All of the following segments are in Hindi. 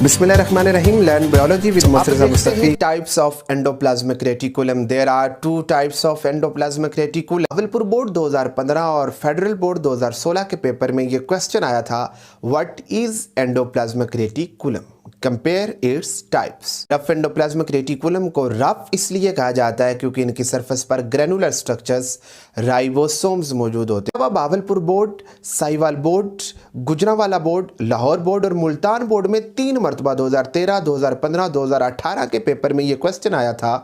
Bismillahirrahmanirrahim. Learn biology with Murtaza Mustafi. Types of endoplasmic reticulum. There are two types of endoplasmic reticulum. Bhagalpur board 2015 और फेडरल बोर्ड 2016 के पेपर में ये क्वेश्चन आया था, what is endoplasmic reticulum, compare its types. Rough endoplasmic reticulum को रफ इसलिए कहा जाता है क्योंकि इनकी सरफेस पर ग्रेनुलर स्ट्रक्चर्स राइबोसोम्स मौजूद होते हैं। अब Bhagalpur board, Sahiwal board, Gujranwala board, Lahore board और मुल्तान बोर्ड में 3 मरतबा 2013, 2015, 2018 के पेपर में ये क्वेश्चन आया था,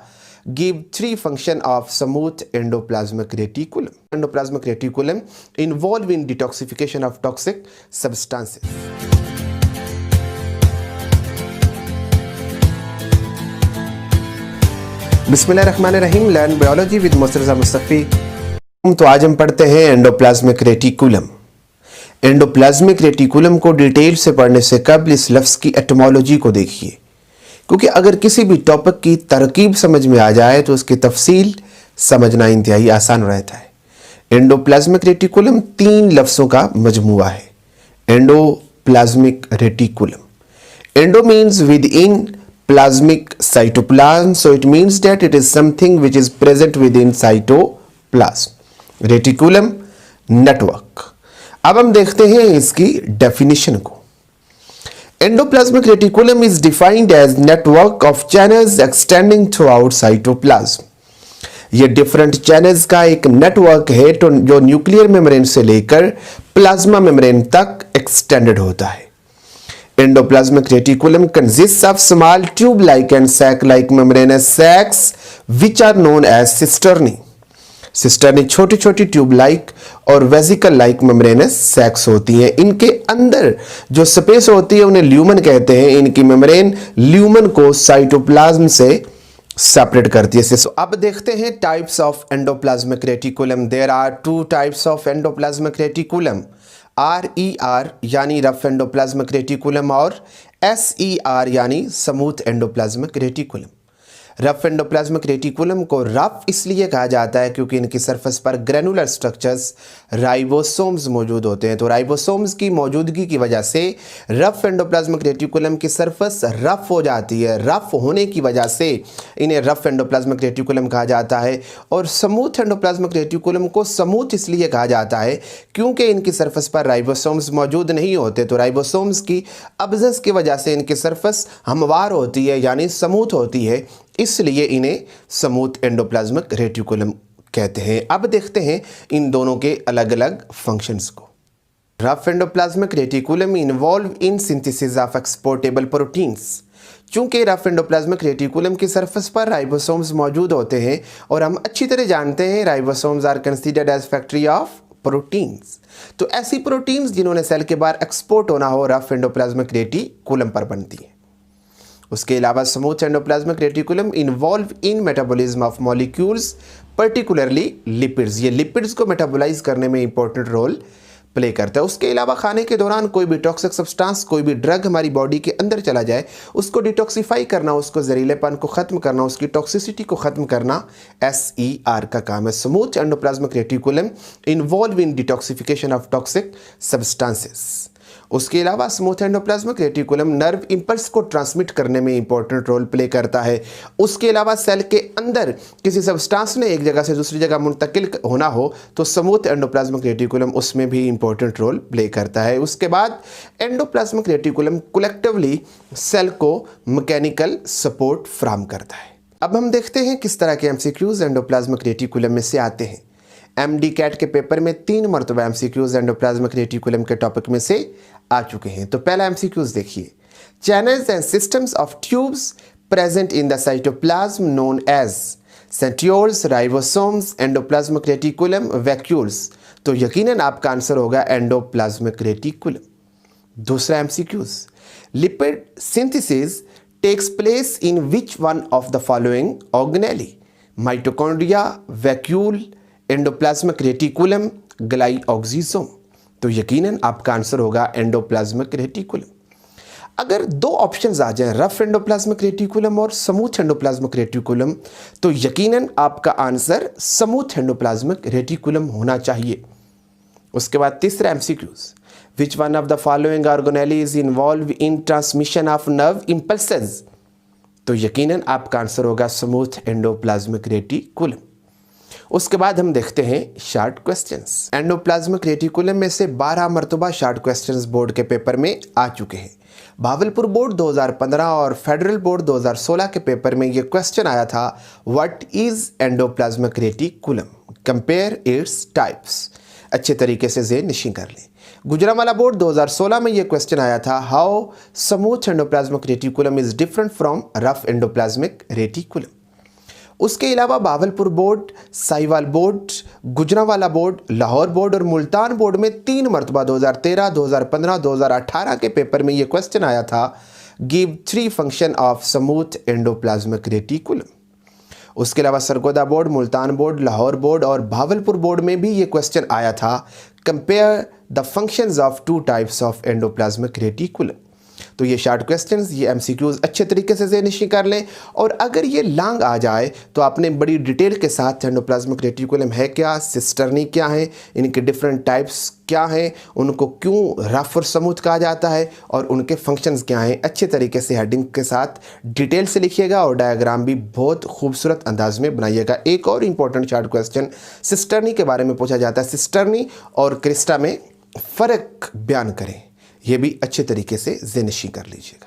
give 3 function of smooth endoplasmic reticulum. Endoplasmic reticulum involve in detoxification of toxic substances. बिस्मिल्लाहिर्रहमानिर्रहीम। Learn biology with Murtaza Mustafi. तो आज हम पढ़ते हैं एंडोप्लाज्मिक रेटिकुलम। एंडोप्लाज्मिक रेटिकुलम को डिटेल से पढ़ने से कबल इस लफ्ज़ की एटमोलॉजी को देखिए, क्योंकि अगर किसी भी टॉपिक की तरकीब समझ में आ जाए तो उसकी तफसील समझना इंतहाई आसान रहता है। एंडोप्लाज्मिक रेटिकुलम 3 लफ्ज़ों का मजमुआ है। Endoplasmic reticulum. Endo means with in plasmic cytoplasm, so it means that it is something which is present within cytoplasm. Reticulum network. अब हम देखते हैं इसकी डेफिनेशन को। Endoplasmic reticulum is defined as network of channels extending throughout cytoplasm. ये डिफरेंट चैनल्स का एक नेटवर्क है जो न्यूक्लियर मेम्ब्रेन से लेकर प्लाज्मा मेम्ब्रेन तक एक्सटेंडेड होता है। Endoplasmic reticulum consists of small tube-like and sac-like membranous sacs which are known as cisternae. Cisternae छोटी छोटी ट्यूब-like और वेसिकल-like membranous sacs होती हैं। इनके अंदर जो स्पेस होती है उन्हें ल्यूमन कहते हैं। इनकी मेम्ब्रेन ल्यूमन को साइटोप्लाज्म से सेपरेट करती है। अब देखते हैं types of endoplasmic reticulum. There are 2 types of endoplasmic reticulum, RER यानी रफ एंडोप्लाज्मिक रेटिकुलम और SER यानी smooth endoplasmic reticulum. Rough endoplasmic reticulum को रफ इसलिए कहा जाता है क्योंकि इनकी सरफेस पर ग्रेनुलर स्ट्रक्चर्स राइबोसोम्स मौजूद होते हैं। तो राइबोसोम्स की मौजूदगी की वजह से रफ एंडोप्लाज्मिक रेटिकुलम की सरफेस रफ हो जाती है। रफ होने की वजह से इन्हें रफ एंडोप्लाज्मिक रेटिकुलम कहा जाता है। और स्मूथ एंडोप्लाज्मिक रेटिकुलम को स्मूथ इसलिए कहा जाता है क्योंकि इनकी सरफेस पर राइबोसोम्स मौजूद नहीं होते। तो राइबोसोम्स की अब्जेंस की वजह से इनकी सरफेस हमवार होती है यानी स्मूथ होती है, इसलिए इन्हें स्मूथ एंडोप्लाज्मिक रेटिकुलम कहते हैं। अब देखते हैं इन दोनों के अलग अलग फंक्शंस को। Rough endoplasmic reticulum involve in synthesis of exportable proteins. चूंकि रफ एंडोप्लाज्मिक रेटिकुलम की सरफेस पर राइबोसोम्स मौजूद होते हैं और हम अच्छी तरह जानते हैं ribosomes are considered as factory of proteins. तो ऐसी प्रोटीन्स जिन्होंने सेल के बाहर एक्सपोर्ट होना हो रफ एंडोप्लाज्मिक रेटिकुलम पर बनती है। उसके अलावा smooth endoplasmic reticulum involve in metabolism of molecules, particularly lipids. ये लिपिड्स को मेटाबोलाइज करने में इंपॉर्टेंट रोल प्ले करता है। उसके अलावा खाने के दौरान कोई भी टॉक्सिक सब्सटेंस, कोई भी ड्रग हमारी बॉडी के अंदर चला जाए, उसको डिटॉक्सिफाई करना, उसको जहरीलेपन को ख़त्म करना, उसकी टॉक्सिसिटी को ख़त्म करना SER का काम है। Smooth endoplasmic reticulum involve in detoxification of toxic substances. उसके अलावा smooth endoplasmic reticulum nerve impulse को ट्रांसमिट करने में इंपॉर्टेंट रोल प्ले करता है। उसके अलावा सेल के अंदर किसी सब्सटेंस ने एक जगह से दूसरी जगह मुंतकिल होना हो तो स्मूथ एंडोप्लाज्मिक रेटिकुलम उसमें भी इंपॉर्टेंट रोल प्ले करता है। उसके बाद एंडोप्लाज्मिक रेटिकुलम कलेक्टिवली सेल को मैकेनिकल सपोर्ट फ्राहम करता है। अब हम देखते हैं किस तरह के MCQs एंडोप्लाज्मिक रेटिकुलम में से आते हैं। MD कैट के पेपर में 3 मरतबा MCQs एंडोप्लाज्मिक रेटिकुलम के टॉपिक में से आ चुके हैं। तो पहला MCQs देखिए, channels and systems of tubes present in the cytoplasm known as centrioles, ribosomes, endoplasmic reticulum, vacuoles. तो यकीनन आपका आंसर होगा एंडोप्लाज्मिक रेटिकुलम। दूसरा MCQs, lipid synthesis takes place in which one of the following organelle, mitochondria, vacuole, endoplasmic reticulum, glyoxysome. तो यकीनन आपका आंसर होगा एंडोप्लाज्मिक रेटिकुलम। अगर 2 ऑप्शंस आ जाएं, रफ एंडोप्लाज्मिक रेटिकुलम और स्मूथ एंडोप्लाज्मिक रेटिकुलम, तो यकीनन आपका आंसर स्मूथ एंडोप्लाज्मिक रेटिकुलम होना चाहिए। उसके बाद तीसरा MCQs, which one of the following organelle is involve in transmission of nerve impulses. तो यकीनन आपका आंसर होगा स्मूथ एंडोप्लाज्मिक रेटिकुलम। उसके बाद हम देखते हैं शॉर्ट क्वेश्चंस। एंडोप्लाज्मिक रेटिकुलम में से 12 मरतबा शॉर्ट क्वेश्चंस बोर्ड के पेपर में आ चुके हैं। भावलपुर बोर्ड 2015 और फेडरल बोर्ड 2016 के पेपर में ये क्वेश्चन आया था, what is endoplasmic reticulum, compare its types. अच्छे तरीके से ज़हन नशीं कर लें। गुजरांवाला बोर्ड 2016 में ये क्वेश्चन आया था, how smooth endoplasmic reticulum is different from rough endoplasmic reticulum. उसके अलावा Bahawalpur board, Sahiwal board, Gujranwala board, Lahore board और मुल्तान बोर्ड में 3 मरतबा 2013, 2015, 2018 के पेपर में ये क्वेश्चन आया था, give 3 function of smooth endoplasmic reticulum. उसके अलावा Sargodha board, Multan board, Lahore board और भावलपुर बोर्ड में भी ये क्वेश्चन आया था, compare the functions of 2 types of endoplasmic reticulum. तो ये शॉर्ट क्वेश्चंस, ये एमसीक्यूज अच्छे तरीके से ज़हन कर लें। और अगर ये लॉन्ग आ जाए तो आपने बड़ी डिटेल के साथ एंडोप्लाज्मिक रेटिकुलम है क्या, सिस्टर्नी क्या है, इनके डिफरेंट टाइप्स क्या हैं, उनको क्यों रफ और स्मूथ कहा जाता है और उनके फंक्शंस क्या हैं, अच्छे तरीके से हेडिंग के साथ डिटेल से लिखिएगा और डायग्राम भी बहुत खूबसूरत अंदाज में बनाइएगा। एक और इम्पॉर्टेंट शॉर्ट क्वेश्चन सिस्टर्नी के बारे में पूछा जाता है, सिस्टर्नी और क्रिस्टा में फ़र्क बयान करें। यह भी अच्छे तरीके से ज़हन कर लीजिएगा।